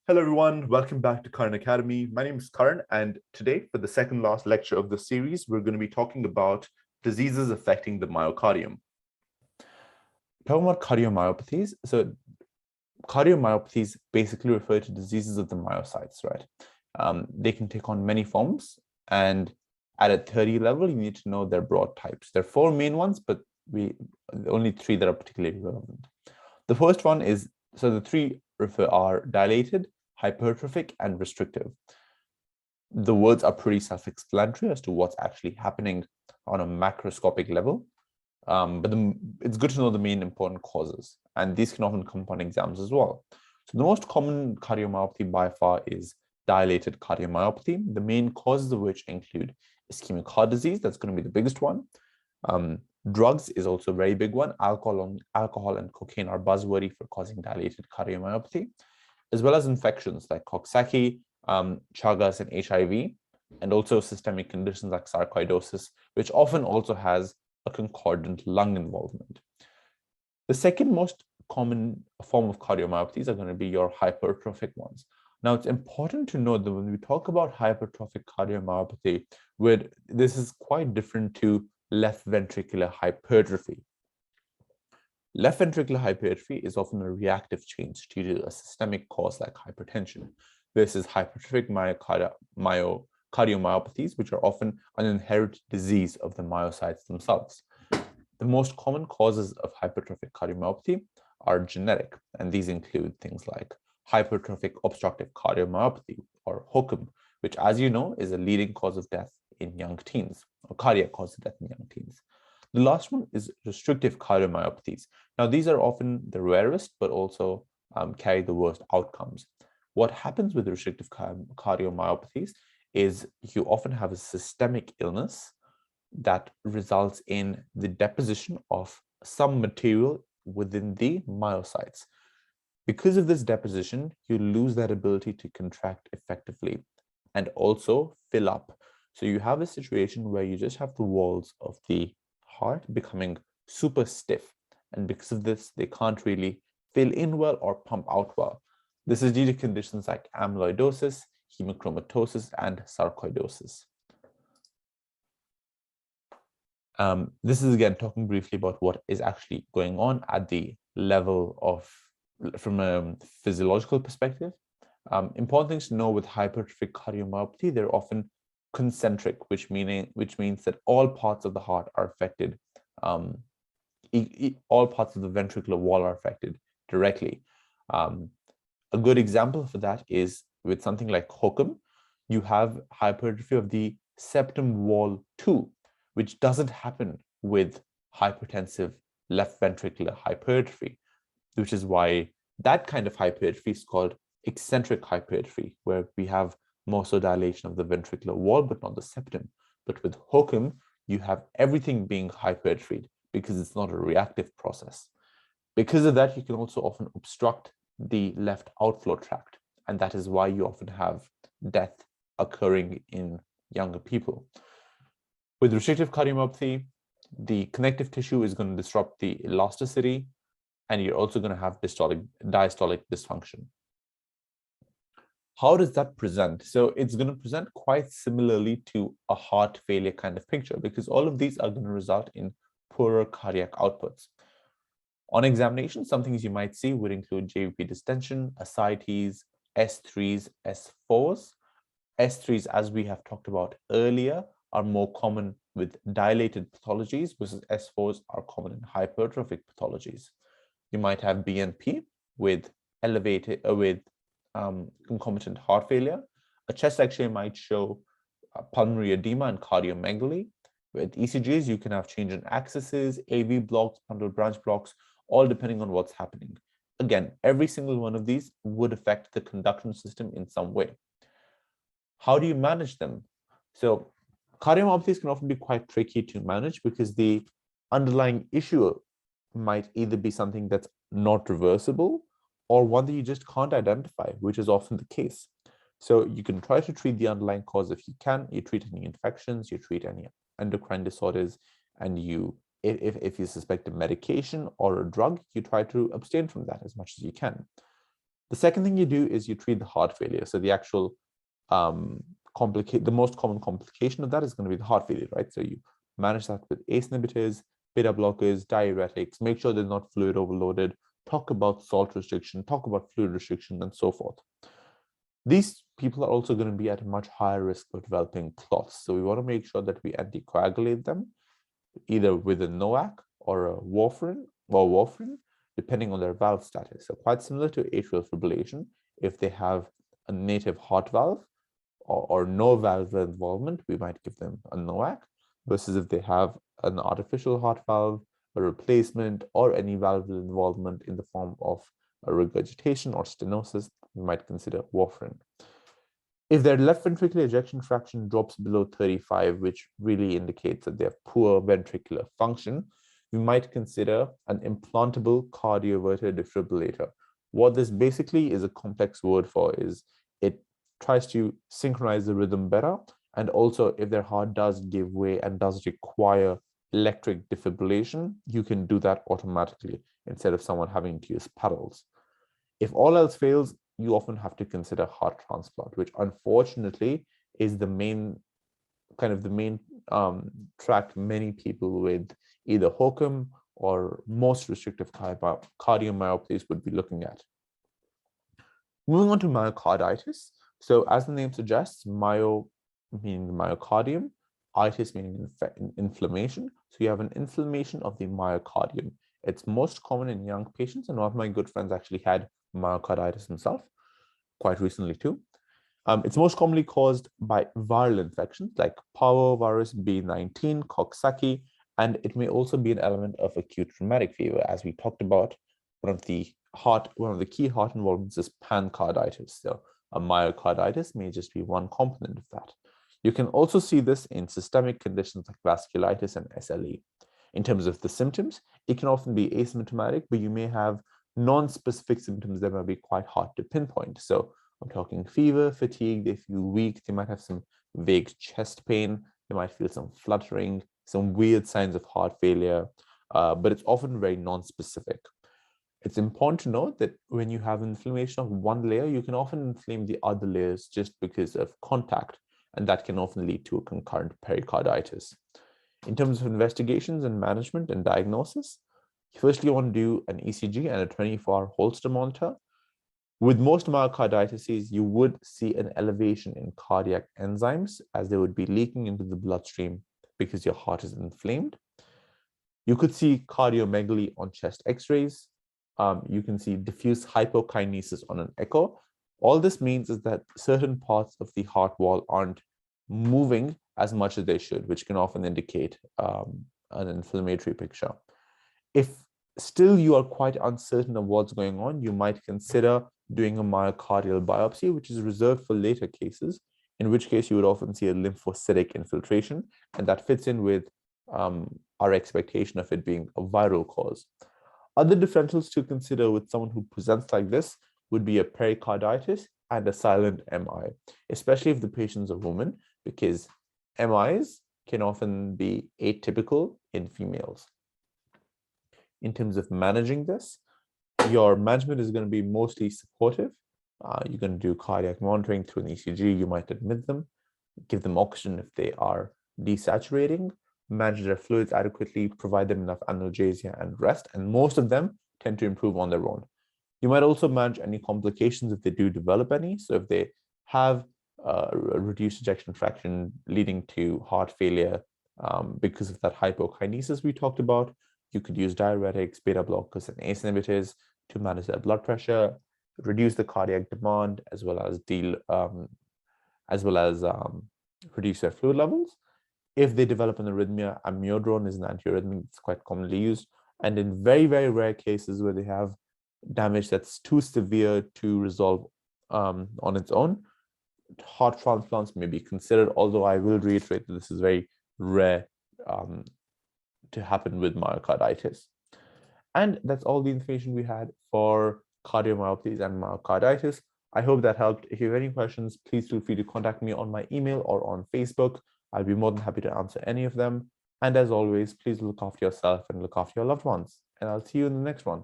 Hello everyone, welcome back to Karan Academy. My name is Karan, and today for the second last lecture of the series, we're going to be talking about diseases affecting the myocardium. Talking about cardiomyopathies, so cardiomyopathies basically refer to diseases of the myocytes, right? They can take on many forms, and at a 30 level, you need to know their broad types. There are four main ones, but only three that are particularly relevant. The first one is, so the three are dilated, hypertrophic, and restrictive. The words are pretty self-explanatory as to what's actually happening on a macroscopic level, but it's good to know the main important causes, and these can often come up on exams as well. So the most common cardiomyopathy by far is dilated cardiomyopathy, the main causes of which include ischemic heart disease, that's going to be the biggest one. Drugs is also a very big one. Alcohol and cocaine are buzzwordy for causing dilated cardiomyopathy, as well as infections like Coxsackie, Chagas, and HIV, and also systemic conditions like sarcoidosis, which often also has a concordant lung involvement. The second most common form of cardiomyopathies are going to be your hypertrophic ones. Now, it's important to note that when we talk about hypertrophic cardiomyopathy, this is quite different to left ventricular hypertrophy. Left ventricular hypertrophy is often a reactive change due to a systemic cause like hypertension. This is hypertrophic cardiomyopathies, which are often an inherited disease of the myocytes themselves. The most common causes of hypertrophic cardiomyopathy are genetic, and these include things like hypertrophic obstructive cardiomyopathy, or HOCM, which, as you know, is a leading cause of death in young teens, or cardiac cause of death in young teens. The last one is restrictive cardiomyopathies. Now, these are often the rarest, but also carry the worst outcomes. What happens with restrictive cardiomyopathies is you often have a systemic illness that results in the deposition of some material within the myocytes. Because of this deposition, you lose that ability to contract effectively and also fill up. So you have a situation where you just have the walls of the heart becoming super stiff, and because of this, they can't really fill in well or pump out well. This is due to conditions like amyloidosis, hemochromatosis, and sarcoidosis. This is again talking briefly about what is actually going on at the level of, from a physiological perspective. Important things to know with hypertrophic cardiomyopathy, they're often concentric, which means that all parts of the heart are affected. All parts of the ventricular wall are affected directly. A good example for that is with something like HOCM. You have hypertrophy of the septum wall too, which doesn't happen with hypertensive left ventricular hypertrophy, which is why that kind of hypertrophy is called eccentric hypertrophy, where we have dilation of the ventricular wall, but not the septum. But with HOCM, you have everything being hypertrophied because it's not a reactive process. Because of that, you can also often obstruct the left outflow tract, and that is why you often have death occurring in younger people. With restrictive cardiomyopathy, the connective tissue is going to disrupt the elasticity, and you're also going to have diastolic dysfunction. How does that present? So it's going to present quite similarly to a heart failure kind of picture, because all of these are going to result in poorer cardiac outputs. On examination, some things you might see would include JVP distension, ascites, S3s, S4s. S3s, as we have talked about earlier, are more common with dilated pathologies, versus S4s are common in hypertrophic pathologies. You might have BNP with concomitant heart failure. A chest X-ray might show pulmonary edema and cardiomegaly. With ECGs, you can have change in axes, AV blocks, bundle branch blocks, all depending on what's happening. Again, every single one of these would affect the conduction system in some way. How do you manage them? So cardiomyopathies can often be quite tricky to manage because the underlying issue might either be something that's not reversible or one that you just can't identify, which is often the case. So you can try to treat the underlying cause if you can. You treat any infections, you treat any endocrine disorders, and if you suspect a medication or a drug, you try to abstain from that as much as you can. The second thing you do is you treat the heart failure. So the actual the most common complication of that is going to be the heart failure, right? So you manage that with ACE inhibitors, beta blockers, diuretics, make sure they're not fluid overloaded, talk about salt restriction, talk about fluid restriction, and so forth. These people are also going to be at a much higher risk of developing clots. So we want to make sure that we anticoagulate them, either with a NOAC or a warfarin, depending on their valve status. So quite similar to atrial fibrillation, if they have a native heart valve or no valve involvement, we might give them a NOAC, versus if they have an artificial heart valve, a replacement, or any valve involvement in the form of a regurgitation or stenosis, we might consider warfarin. If their left ventricular ejection fraction drops below 35, which really indicates that they have poor ventricular function, we might consider an implantable cardioverter defibrillator. What this basically is a complex word for is it tries to synchronize the rhythm better, and also if their heart does give way and does require electric defibrillation, you can do that automatically instead of someone having to use paddles. If all else fails, you often have to consider heart transplant, which unfortunately is the main track many people with either HOCM or most restrictive cardiomyopathies would be looking at. Moving on to myocarditis. So as the name suggests, myo meaning the myocardium, itis meaning inflammation. So you have an inflammation of the myocardium. It's most common in young patients, and one of my good friends actually had myocarditis himself quite recently too. It's most commonly caused by viral infections like parvovirus B19, Coxsackie, and it may also be an element of acute rheumatic fever. As we talked about, one of the key heart involvements is pancarditis. So a myocarditis may just be one component of that. You can also see this in systemic conditions like vasculitis and SLE. In terms of the symptoms, it can often be asymptomatic, but you may have non-specific symptoms that might be quite hard to pinpoint. So I'm talking fever, fatigue, they feel weak, they might have some vague chest pain, they might feel some fluttering, some weird signs of heart failure, but it's often very non-specific. It's important to note that when you have inflammation of one layer, you can often inflame the other layers just because of contact, and that can often lead to a concurrent pericarditis. In terms of investigations and management and diagnosis, firstly, you want to do an ECG and a 24-hour Holter monitor. With most myocarditis, you would see an elevation in cardiac enzymes as they would be leaking into the bloodstream because your heart is inflamed. You could see cardiomegaly on chest x-rays. You can see diffuse hypokinesis on an echo. All this means is that certain parts of the heart wall aren't moving as much as they should, which can often indicate an inflammatory picture. If still you are quite uncertain of what's going on, you might consider doing a myocardial biopsy, which is reserved for later cases, in which case you would often see a lymphocytic infiltration, and that fits in with our expectation of it being a viral cause. Other differentials to consider with someone who presents like this would be a pericarditis and a silent MI, especially if the patient's a woman, because MIs can often be atypical in females. In terms of managing this, your management is going to be mostly supportive. You're going to do cardiac monitoring through an ECG. You might admit them, give them oxygen if they are desaturating, manage their fluids adequately, provide them enough analgesia and rest, and most of them tend to improve on their own. You might also manage any complications if they do develop any. So if they have a reduced ejection fraction leading to heart failure because of that hypokinesis we talked about, you could use diuretics, beta blockers, and ACE inhibitors to manage their blood pressure, reduce the cardiac demand, as well as reduce their fluid levels. If they develop an arrhythmia, amiodarone is an antiarrhythmic that's quite commonly used. And in very, very rare cases where they have damage that's too severe to resolve on its own, heart transplants may be considered, although I will reiterate that this is very rare to happen with myocarditis. And that's all the information we had for cardiomyopathies and myocarditis. I hope that helped. If you have any questions, please feel free to contact me on my email or on Facebook. I'll be more than happy to answer any of them. And as always, please look after yourself and look after your loved ones. And I'll see you in the next one.